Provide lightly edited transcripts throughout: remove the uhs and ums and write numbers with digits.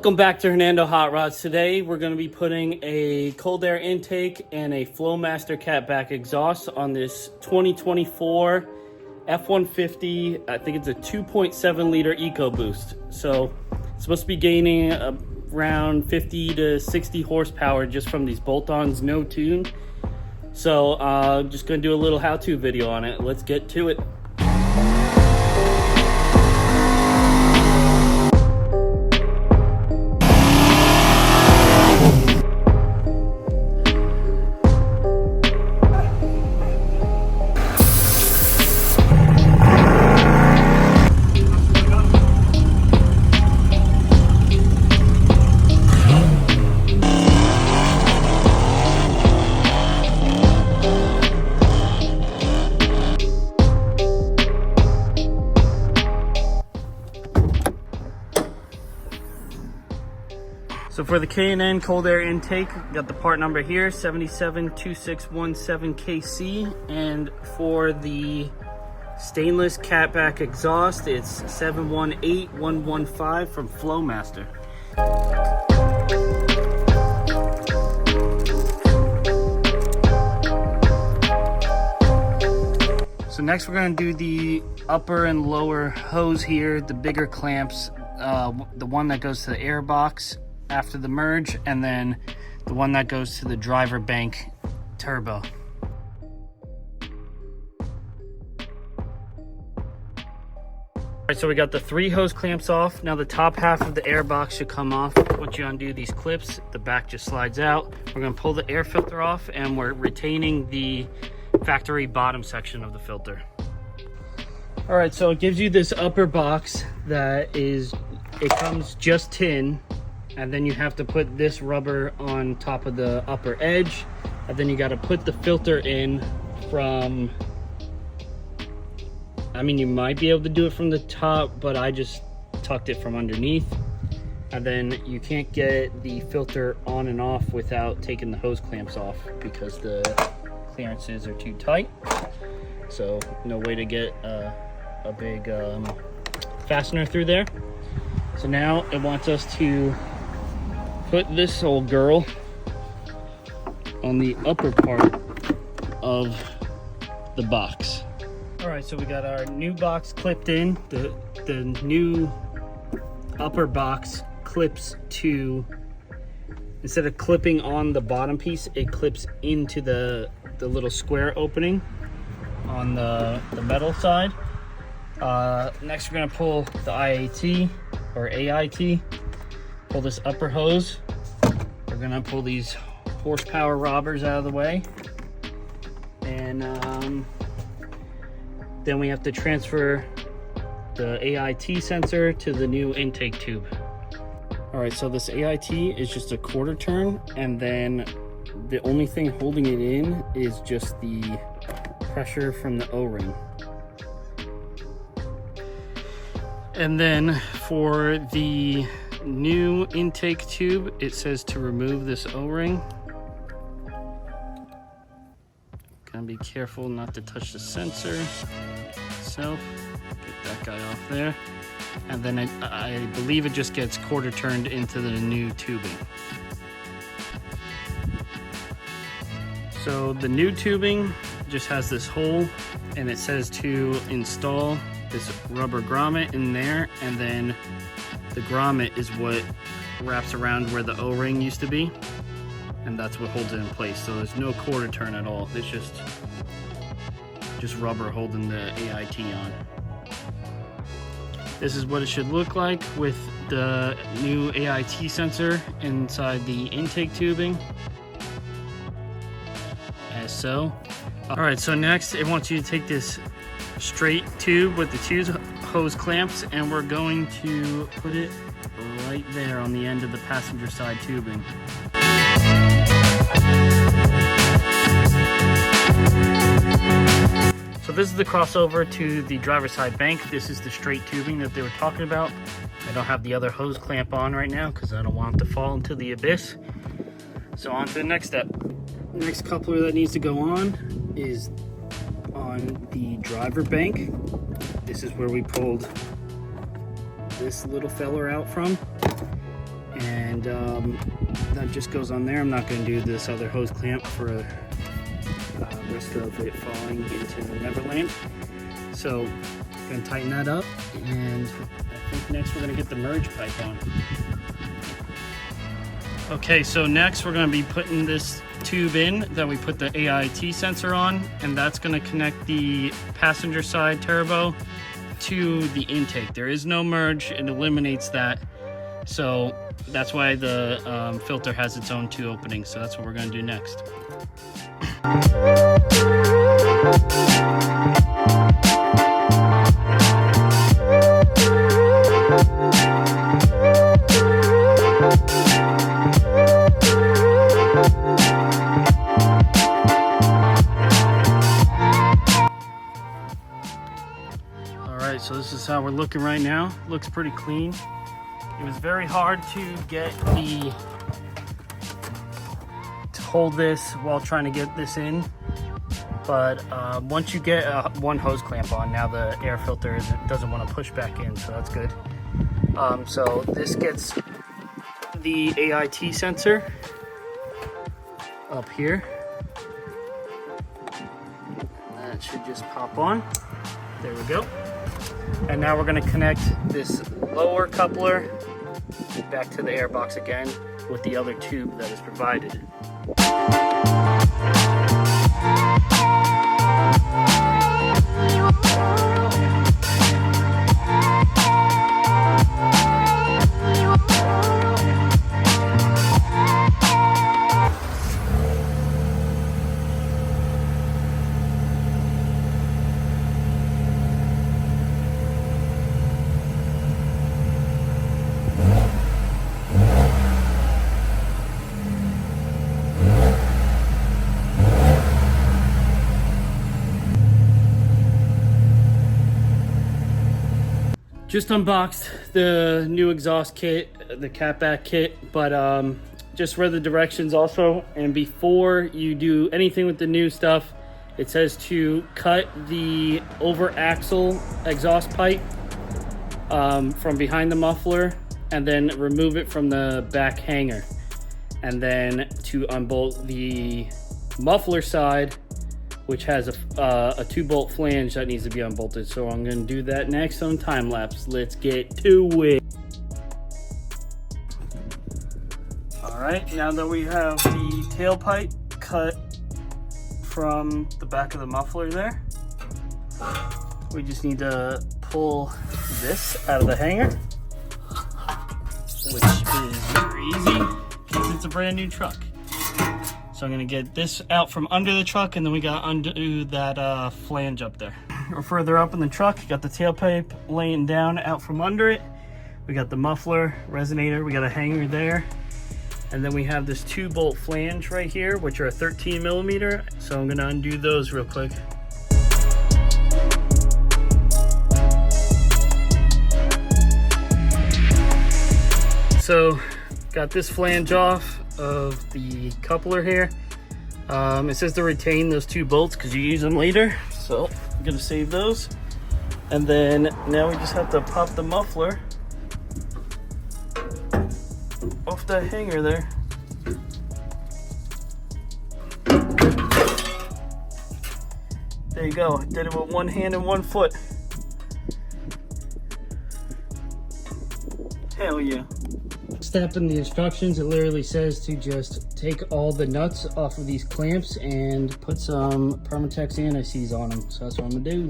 Welcome back to Hernando Hot Rods. Today we're going to be putting a cold air intake and a Flowmaster Catback exhaust on this 2024 F150. I think it's a 2.7 liter EcoBoost. So it's supposed to be gaining around 50 to 60 horsepower just from these bolt-ons, no tune. So just going to do a little how-to video on it. Let's get to it. So for the K&N cold air intake, got the part number here, 772617KC, and for the stainless Catback exhaust, it's 718115 from Flowmaster. So next we're going to do the upper and lower hose here, the bigger clamps, the one that goes to the air box after the merge, and then the one that goes to the driver bank turbo. All right, so we got the 3 hose clamps off. Now the top half of the air box should come off. Once you undo these clips, the back just slides out. We're gonna pull the air filter off, and we're retaining the factory bottom section of the filter. All right, so it gives you this upper box that is, it comes just tin, and then you have to put this rubber on top of the upper edge, and then you got to put the filter in from, I mean, you might be able to do it from the top, but I just tucked it from underneath. And then you can't get the filter on and off without taking the hose clamps off because the clearances are too tight. So no way to get a big fastener through there. So now it wants us to put this old girl on the upper part of the box. All right, so we got our new box clipped in. The new upper box clips to, instead of clipping on the bottom piece, it clips into the little square opening on the metal side. Next we're gonna pull the IAT or AIT. Pull this upper hose. We're gonna pull these horsepower robbers out of the way, and then we have to transfer the AIT sensor to the new intake tube. All right, so this AIT is just a quarter turn, and then the only thing holding it in is just the pressure from the O-ring. And then for the new intake tube, it says to remove this O-ring. Gotta be careful not to touch the sensor itself. Get that guy off there. And then I believe it just gets quarter turned into the new tubing. So the new tubing just has this hole, and it says to install this rubber grommet in there, and then the grommet is what wraps around where the O-ring used to be, and that's what holds it in place. So there's no quarter turn at all. It's just rubber holding the AIT on. This is what it should look like with the new AIT sensor inside the intake tubing, as so. All right, so next it wants you to take this straight tube with the 2 hose clamps, and we're going to put it right there on the end of the passenger side tubing. So this is the crossover to the driver's side bank. This is the straight tubing that they were talking about. I don't have the other hose clamp on right now because I don't want it to fall into the abyss. So on to the next step. The next coupler that needs to go on is on the driver bank. This is where we pulled this little feller out from. and that just goes on there. I'm not going to do this other hose clamp for the risk of it falling into Neverland. So I'm going to tighten that up, and I think next we're going to get the merge pipe on. Okay, so next we're going to be putting this tube in that we put the AIT sensor on, and that's going to connect the passenger side turbo to the intake. There is no merge, it eliminates that, so that's why the filter has its own 2 openings. So that's what we're going to do next. So this is how we're looking right now. Looks pretty clean. It was very hard to hold this while trying to get this in, but once you get one hose clamp on, now the air filter doesn't want to push back in, so that's good. So this gets the AIT sensor up here. That should just pop on. There we go. And now we're going to connect this lower coupler back to the air box again with the other tube that is provided. Just unboxed the new exhaust kit, the Catback kit, but just read the directions also. And before you do anything with the new stuff, it says to cut the over axle exhaust pipe from behind the muffler, and then remove it from the back hanger, and then to unbolt the muffler side, which has a 2-bolt flange that needs to be unbolted. So I'm going to do that next on time lapse. Let's get to it. All right, now that we have the tailpipe cut from the back of the muffler there, we just need to pull this out of the hanger, which is very easy because it's a brand new truck. So I'm gonna get this out from under the truck, and then we got undo that flange up there. We're further up in the truck, got the tailpipe laying down out from under it. We got the muffler, resonator, we got a hanger there. And then we have this 2-bolt flange right here, which are 13 millimeter. So I'm gonna undo those real quick. So got this flange off of the coupler here. It says to retain those 2 bolts because you use them later, so I'm gonna save those. And then now we just have to pop the muffler off that hanger there. There you go. Did it with one hand and one foot. Hell yeah. Step in the instructions, it literally says to just take all the nuts off of these clamps and put some Permatex anti-seize on them. So that's what I'm gonna do.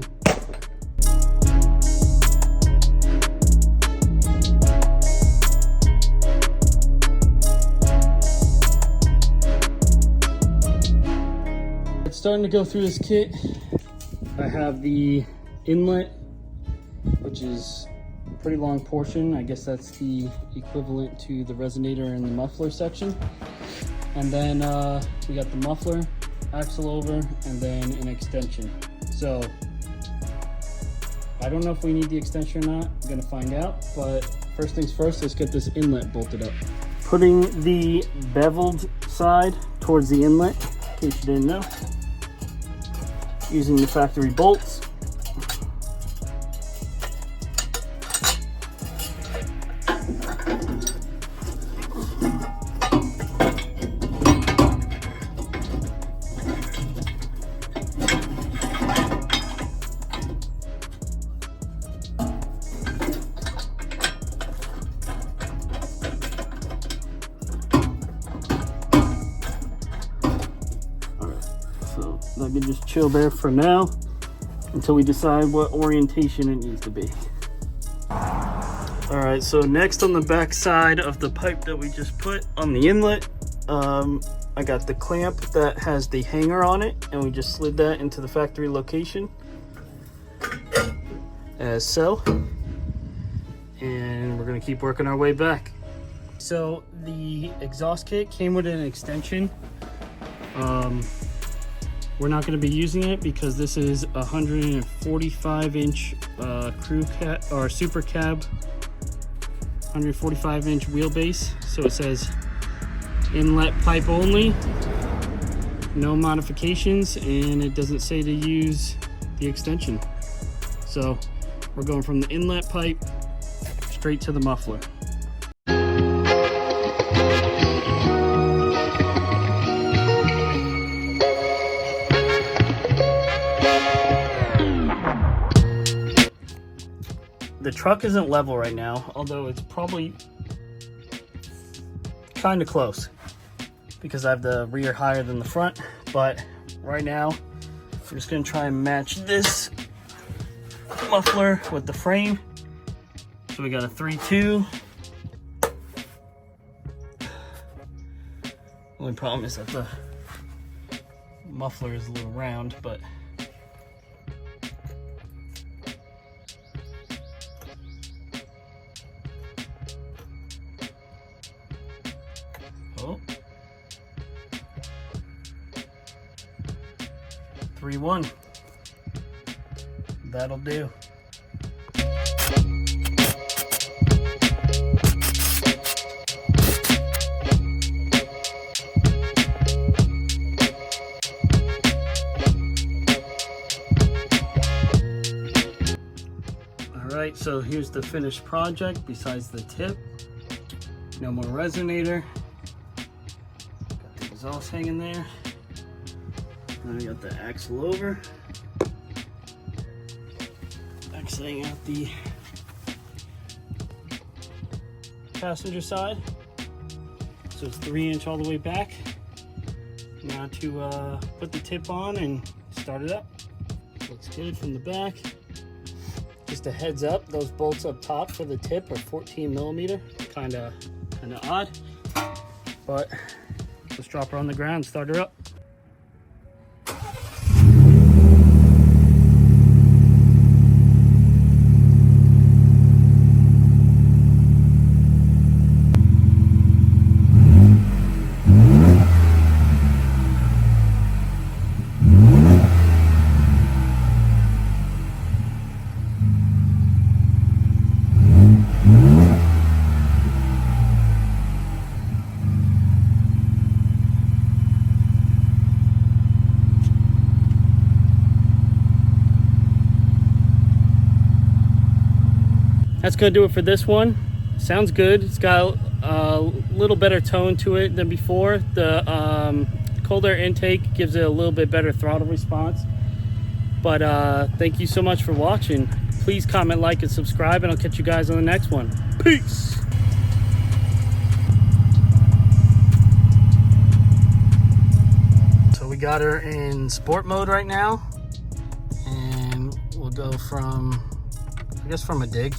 It's starting to go through this kit. I have the inlet, which is pretty long portion. I guess that's the equivalent to the resonator in the muffler section. And then we got the muffler, axle over, and then an extension. So I don't know if we need the extension or not. I'm gonna find out, but first things first, let's get this inlet bolted up. Putting the beveled side towards the inlet, in case you didn't know. Using the factory bolts. can just chill there for now until we decide what orientation it needs to be. All right, so next on the back side of the pipe that we just put on the inlet, I got the clamp that has the hanger on it, and we just slid that into the factory location as so. And we're gonna keep working our way back. So the exhaust kit came with an extension. We're not going to be using it because this is a 145-inch crew cab or super cab, 145-inch wheelbase. So it says inlet pipe only, no modifications, and it doesn't say to use the extension. So we're going from the inlet pipe straight to the muffler. The truck isn't level right now, although it's probably kind of close because I have the rear higher than the front. But right now, we're just gonna try and match this muffler with the frame. So we got a 3-2. Only problem is that the muffler is a little round, but oh. 3-1. That'll do. Alright, so here's the finished project besides the tip. No more resonator. Got the exhaust hanging there. Now I got the axle over. Exiting out the passenger side. So it's 3-inch all the way back. Now to put the tip on and start it up. Looks good from the back. Just a heads up, those bolts up top for the tip are 14mm. Kinda odd. But let's drop her on the ground, start her up. That's gonna do it for this one. Sounds good. It's got a little better tone to it than before. The cold air intake gives it a little bit better throttle response. But thank you so much for watching. Please comment, like, and subscribe, and I'll catch you guys on the next one. Peace. So we got her in sport mode right now, and we'll go from, I guess, from a dig.